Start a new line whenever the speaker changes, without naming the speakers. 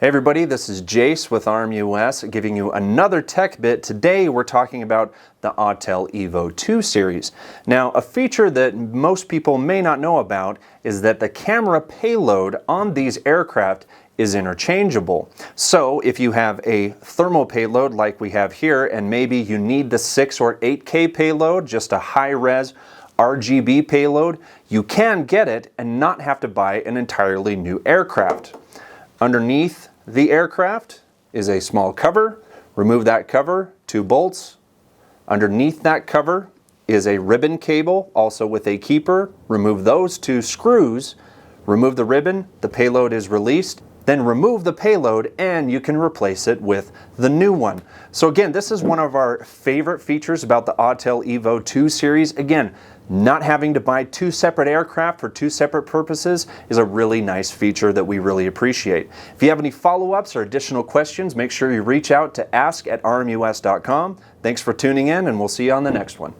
Hey everybody, this is Jace with RMUS giving you another tech bit. Today we're talking about the Autel EVO II series. Now, a feature that most people may not know about is that the camera payload on these aircraft is interchangeable. So if you have a thermal payload like we have here, and maybe you need the 6 or 8K payload, just a high-res RGB payload, you can get it and not have to buy an entirely new aircraft. Underneath the aircraft is a small cover. Remove that cover, 2 bolts. Underneath that cover is a ribbon cable, also with a keeper. Remove those 2 screws. Remove the ribbon, the payload is released. Then remove the payload and you can replace it with the new one. So again, this is one of our favorite features about the Autel EVO II series. Again, not having to buy 2 separate aircraft for 2 separate purposes is a really nice feature that we really appreciate. If you have any follow-ups or additional questions, make sure you reach out to ask@rmus.com. Thanks for tuning in, and we'll see you on the next one.